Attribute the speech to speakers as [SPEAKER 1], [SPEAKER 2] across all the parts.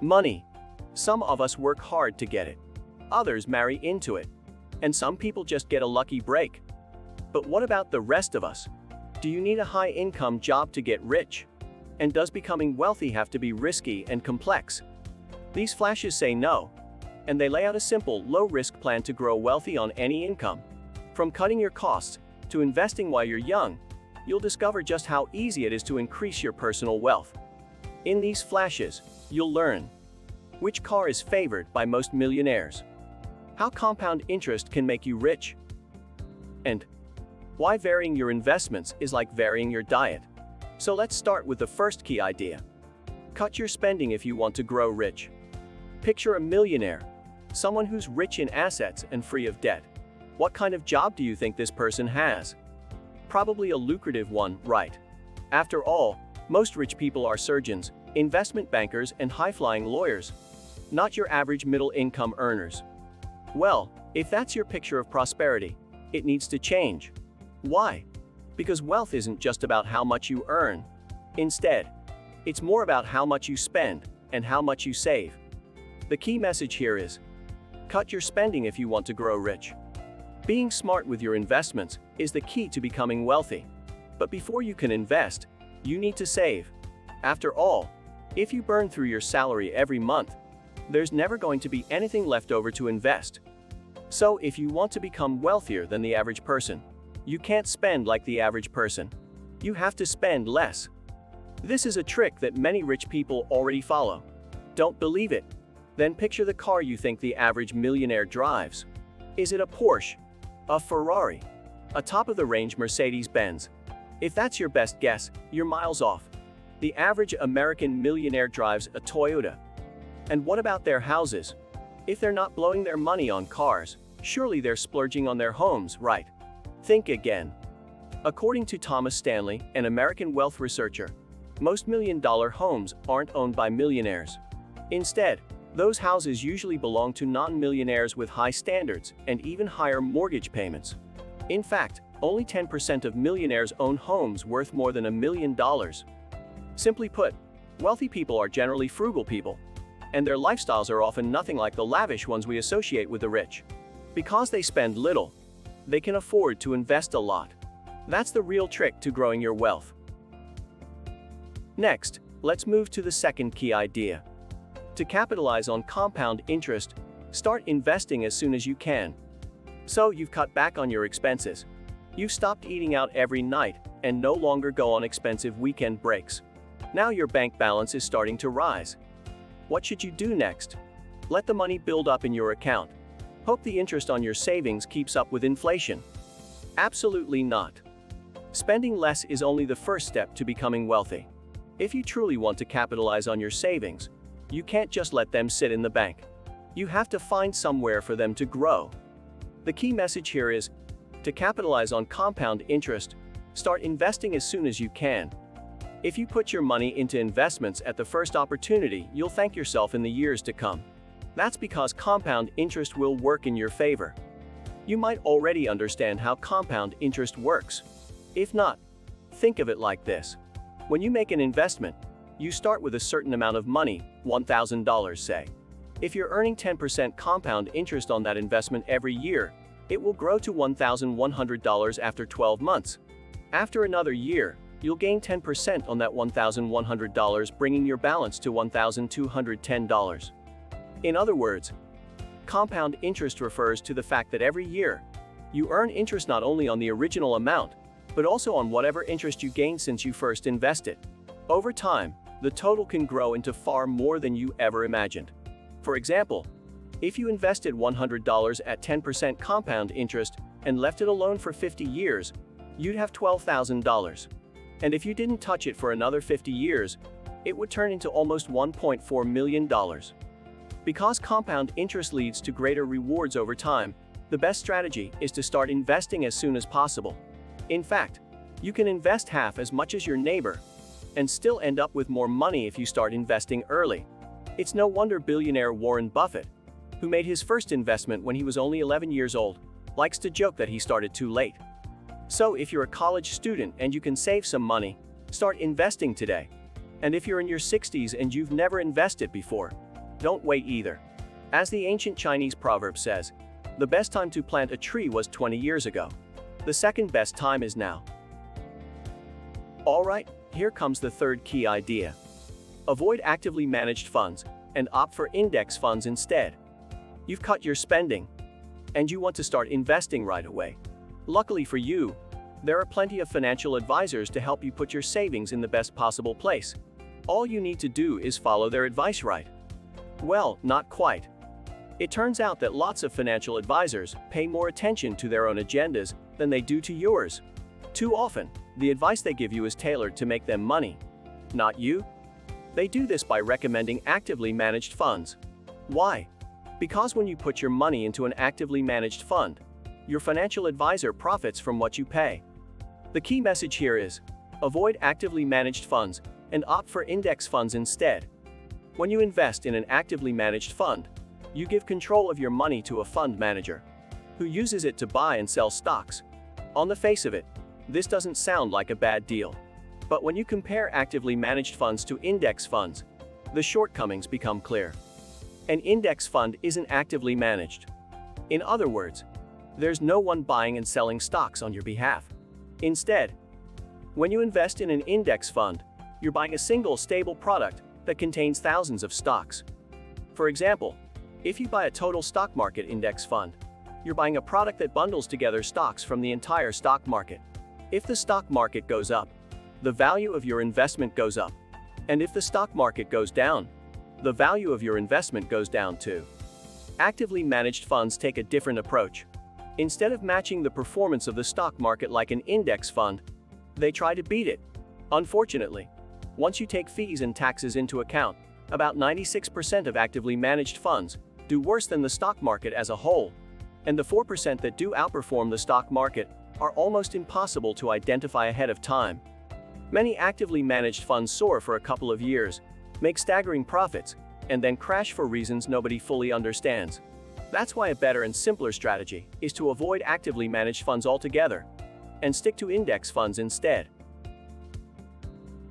[SPEAKER 1] Money. Some of us work hard to get it. Others marry into it. And some people just get a lucky break. But what about the rest of us? Do you need a high-income job to get rich? And does becoming wealthy have to be risky and complex? These flashes say no. And they lay out a simple, low-risk plan to grow wealthy on any income. From cutting your costs to investing while you're young, you'll discover just how easy it is to increase your personal wealth. In these flashes, you'll learn which car is favored by most millionaires, how compound interest can make you rich, and why varying your investments is like varying your diet. So let's start with the first key idea. Cut your spending if you want to grow rich. Picture a millionaire, someone who's rich in assets and free of debt. What kind of job do you think this person has? Probably a lucrative one, right? After all, most rich people are surgeons, investment bankers, and high-flying lawyers, not your average middle-income earners. Well, if that's your picture of prosperity, it needs to change. Why? Because wealth isn't just about how much you earn. Instead, it's more about how much you spend and how much you save. The key message here is, cut your spending if you want to grow rich. Being smart with your investments is the key to becoming wealthy. But before you can invest, you need to save. After all, if you burn through your salary every month, there's never going to be anything left over to invest. So if you want to become wealthier than the average person, you can't spend like the average person. You have to spend less. This is a trick that many rich people already follow. Don't believe it? Then picture the car you think the average millionaire drives. Is it a Porsche? A Ferrari? A top-of-the-range Mercedes-Benz? If that's your best guess, you're miles off. The average American millionaire drives a Toyota. And what about their houses? If they're not blowing their money on cars, surely they're splurging on their homes, right? Think again. According to Thomas Stanley, an American wealth researcher, most million-dollar homes aren't owned by millionaires. Instead, those houses usually belong to non-millionaires with high standards and even higher mortgage payments. In fact, only 10% of millionaires own homes worth more than $1 million. Simply put, wealthy people are generally frugal people, and their lifestyles are often nothing like the lavish ones we associate with the rich. Because they spend little, they can afford to invest a lot. That's the real trick to growing your wealth. Next, let's move to the second key idea. To capitalize on compound interest, start investing as soon as you can. So you've cut back on your expenses. You've stopped eating out every night and no longer go on expensive weekend breaks. Now your bank balance is starting to rise. What should you do next? Let the money build up in your account. Hope the interest on your savings keeps up with inflation. Absolutely not. Spending less is only the first step to becoming wealthy. If you truly want to capitalize on your savings, you can't just let them sit in the bank. You have to find somewhere for them to grow. The key message here is, to capitalize on compound interest, start investing as soon as you can. If you put your money into investments at the first opportunity, you'll thank yourself in the years to come. That's because compound interest will work in your favor. You might already understand how compound interest works. If not, think of it like this. When you make an investment, you start with a certain amount of money, $1,000 say. If you're earning 10% compound interest on that investment every year, it will grow to $1,100 after 12 months. After another year, you'll gain 10% on that $1,100, bringing your balance to $1,210. In other words, compound interest refers to the fact that every year, you earn interest not only on the original amount, but also on whatever interest you gained since you first invested. Over time, the total can grow into far more than you ever imagined. For example, if you invested $100 at 10% compound interest and left it alone for 50 years, you'd have $12,000. And if you didn't touch it for another 50 years, it would turn into almost $1.4 million. Because compound interest leads to greater rewards over time, the best strategy is to start investing as soon as possible. In fact, you can invest half as much as your neighbor and still end up with more money if you start investing early. It's no wonder billionaire Warren Buffett, who made his first investment when he was only 11 years old, likes to joke that he started too late. So if you're a college student and you can save some money, start investing today. And if you're in your 60s and you've never invested before, don't wait either. As the ancient Chinese proverb says, the best time to plant a tree was 20 years ago. The second best time is now. Alright, here comes the third key idea. Avoid actively managed funds and opt for index funds instead. You've cut your spending, and you want to start investing right away. Luckily for you, there are plenty of financial advisors to help you put your savings in the best possible place. All you need to do is follow their advice, right? Well, not quite. It turns out that lots of financial advisors pay more attention to their own agendas than they do to yours. Too often, the advice they give you is tailored to make them money, not you. They do this by recommending actively managed funds. Why? Because when you put your money into an actively managed fund, your financial advisor profits from what you pay. The key message here is, avoid actively managed funds and opt for index funds instead. When you invest in an actively managed fund, you give control of your money to a fund manager, who uses it to buy and sell stocks. On the face of it, this doesn't sound like a bad deal. But when you compare actively managed funds to index funds, the shortcomings become clear. An index fund isn't actively managed. In other words, there's no one buying and selling stocks on your behalf. Instead, when you invest in an index fund, you're buying a single stable product that contains thousands of stocks. For example, if you buy a total stock market index fund, you're buying a product that bundles together stocks from the entire stock market. If the stock market goes up, the value of your investment goes up. And if the stock market goes down, the value of your investment goes down too. Actively managed funds take a different approach. Instead of matching the performance of the stock market like an index fund, they try to beat it. Unfortunately, once you take fees and taxes into account, about 96% of actively managed funds do worse than the stock market as a whole. And the 4% that do outperform the stock market are almost impossible to identify ahead of time. Many actively managed funds soar for a couple of years, make staggering profits, and then crash for reasons nobody fully understands. That's why a better and simpler strategy is to avoid actively managed funds altogether and stick to index funds instead.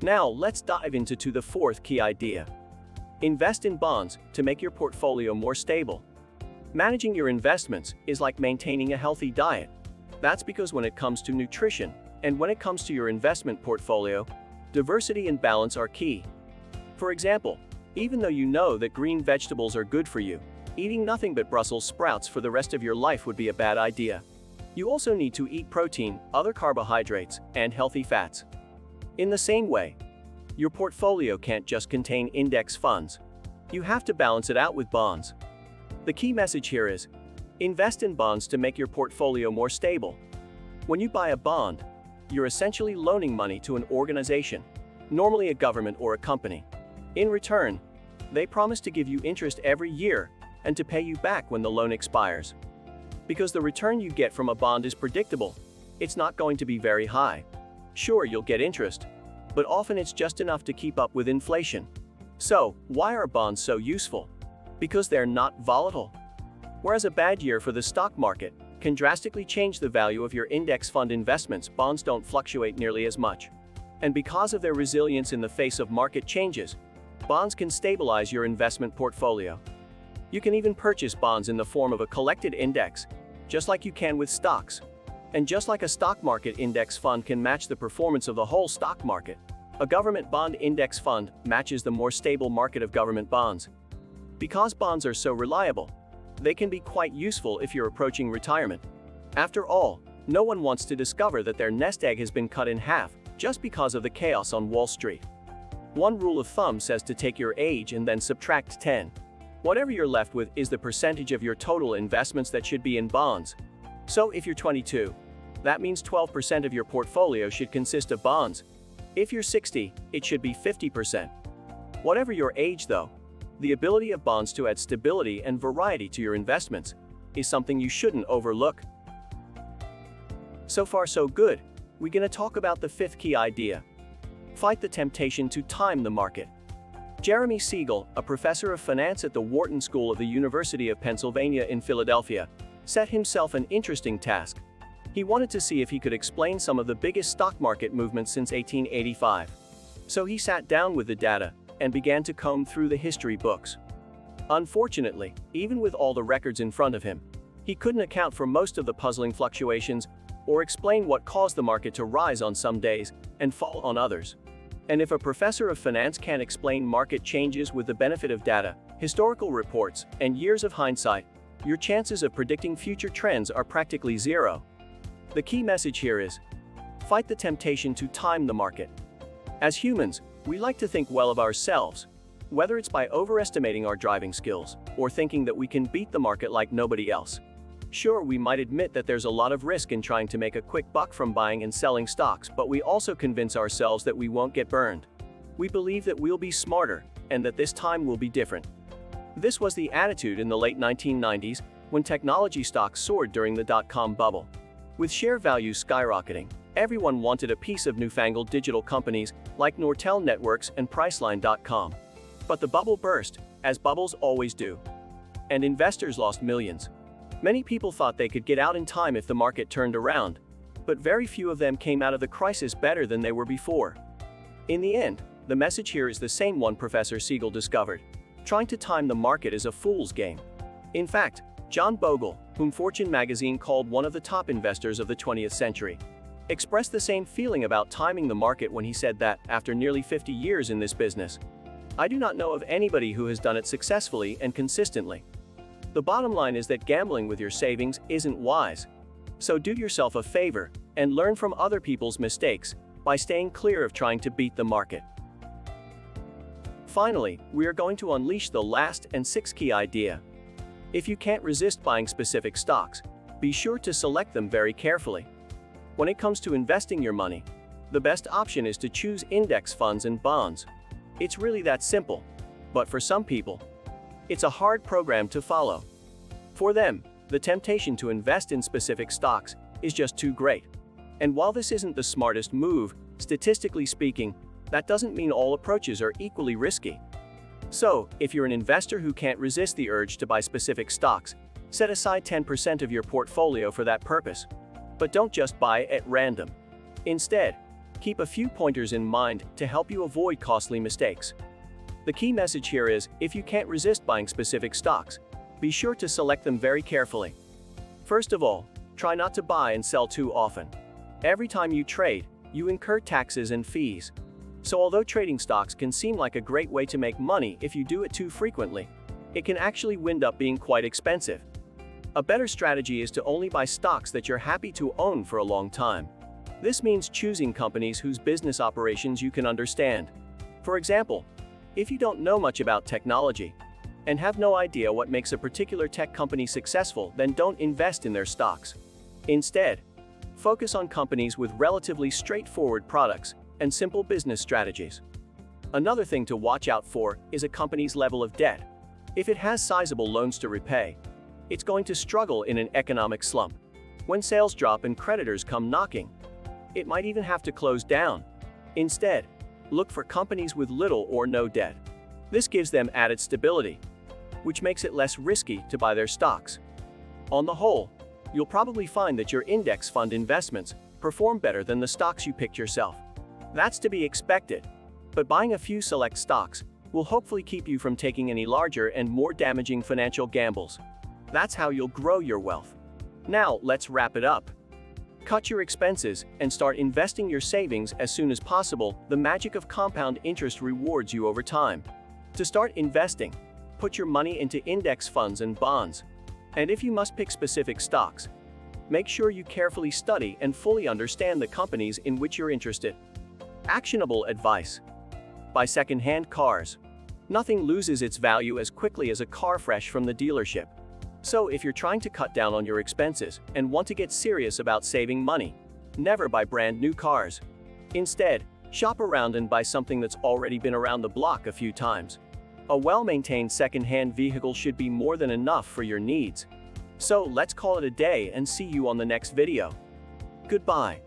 [SPEAKER 1] Now let's dive into the fourth key idea. Invest in bonds to make your portfolio more stable. Managing your investments is like maintaining a healthy diet. That's because when it comes to nutrition and when it comes to your investment portfolio, diversity and balance are key. For example, even though you know that green vegetables are good for you, eating nothing but Brussels sprouts for the rest of your life would be a bad idea. You also need to eat protein, other carbohydrates, and healthy fats. In the same way, your portfolio can't just contain index funds. You have to balance it out with bonds. The key message here is, invest in bonds to make your portfolio more stable. When you buy a bond, you're essentially loaning money to an organization, normally a government or a company. In return, they promise to give you interest every year and to pay you back when the loan expires. Because the return you get from a bond is predictable, it's not going to be very high. Sure, you'll get interest, but often it's just enough to keep up with inflation. So, why are bonds so useful? Because they're not volatile. Whereas a bad year for the stock market can drastically change the value of your index fund investments, bonds don't fluctuate nearly as much. And because of their resilience in the face of market changes, bonds can stabilize your investment portfolio. You can even purchase bonds in the form of a collected index, just like you can with stocks. And just like a stock market index fund can match the performance of the whole stock market, a government bond index fund matches the more stable market of government bonds. Because bonds are so reliable, they can be quite useful if you're approaching retirement. After all, no one wants to discover that their nest egg has been cut in half just because of the chaos on Wall Street. One rule of thumb says to take your age and then subtract 10. Whatever you're left with is the percentage of your total investments that should be in bonds. So if you're 22, that means 12% of your portfolio should consist of bonds. If you're 60, it should be 50%. Whatever your age though, the ability of bonds to add stability and variety to your investments is something you shouldn't overlook. So far so good. We're going to talk about the fifth key idea. Fight the temptation to time the market. Jeremy Siegel, a professor of finance at the Wharton School of the University of Pennsylvania in Philadelphia, set himself an interesting task. He wanted to see if he could explain some of the biggest stock market movements since 1885. So he sat down with the data and began to comb through the history books. Unfortunately, even with all the records in front of him, he couldn't account for most of the puzzling fluctuations or explain what caused the market to rise on some days and fall on others. And if a professor of finance can't explain market changes with the benefit of data, historical reports, and years of hindsight, your chances of predicting future trends are practically zero. The key message here is, fight the temptation to time the market. As humans, we like to think well of ourselves, whether it's by overestimating our driving skills or thinking that we can beat the market like nobody else. Sure, we might admit that there's a lot of risk in trying to make a quick buck from buying and selling stocks, but we also convince ourselves that we won't get burned. We believe that we'll be smarter and that this time will be different. This was the attitude in the late 1990s when technology stocks soared during the dot-com bubble. With share values skyrocketing, everyone wanted a piece of newfangled digital companies like Nortel Networks and Priceline.com. But the bubble burst, as bubbles always do, and investors lost millions. Many people thought they could get out in time if the market turned around, but very few of them came out of the crisis better than they were before. In the end, the message here is the same one Professor Siegel discovered. Trying to time the market is a fool's game. In fact, John Bogle, whom Fortune magazine called one of the top investors of the 20th century, expressed the same feeling about timing the market when he said that, after nearly 50 years in this business, "I do not know of anybody who has done it successfully and consistently." The bottom line is that gambling with your savings isn't wise. So do yourself a favor and learn from other people's mistakes by staying clear of trying to beat the market. Finally, we are going to unleash the last and sixth key idea. If you can't resist buying specific stocks, be sure to select them very carefully. When it comes to investing your money, the best option is to choose index funds and bonds. It's really that simple. But for some people, it's a hard program to follow. For them, the temptation to invest in specific stocks is just too great. And while this isn't the smartest move, statistically speaking, that doesn't mean all approaches are equally risky. So, if you're an investor who can't resist the urge to buy specific stocks, set aside 10% of your portfolio for that purpose. But don't just buy at random. Instead, keep a few pointers in mind to help you avoid costly mistakes. The key message here is, if you can't resist buying specific stocks, be sure to select them very carefully. First of all, try not to buy and sell too often. Every time you trade, you incur taxes and fees. So although trading stocks can seem like a great way to make money if you do it too frequently, it can actually wind up being quite expensive. A better strategy is to only buy stocks that you're happy to own for a long time. This means choosing companies whose business operations you can understand. For example, if you don't know much about technology and have no idea what makes a particular tech company successful, then don't invest in their stocks. Instead, focus on companies with relatively straightforward products and simple business strategies. Another thing to watch out for is a company's level of debt. If it has sizable loans to repay, it's going to struggle in an economic slump. When sales drop and creditors come knocking, it might even have to close down. Instead, look for companies with little or no debt. This gives them added stability, which makes it less risky to buy their stocks. On the whole, you'll probably find that your index fund investments perform better than the stocks you picked yourself. That's to be expected, but buying a few select stocks will hopefully keep you from taking any larger and more damaging financial gambles. That's how you'll grow your wealth. Now, let's wrap it up. Cut your expenses and start investing your savings as soon as possible. The magic of compound interest rewards you over time. To start investing, put your money into index funds and bonds. And if you must pick specific stocks, make sure you carefully study and fully understand the companies in which you're interested. Actionable advice. Buy second-hand cars. Nothing loses its value as quickly as a car fresh from the dealership. So if you're trying to cut down on your expenses and want to get serious about saving money, never buy brand new cars. Instead, shop around and buy something that's already been around the block a few times. A well-maintained second-hand vehicle should be more than enough for your needs. So let's call it a day and see you on the next video. Goodbye.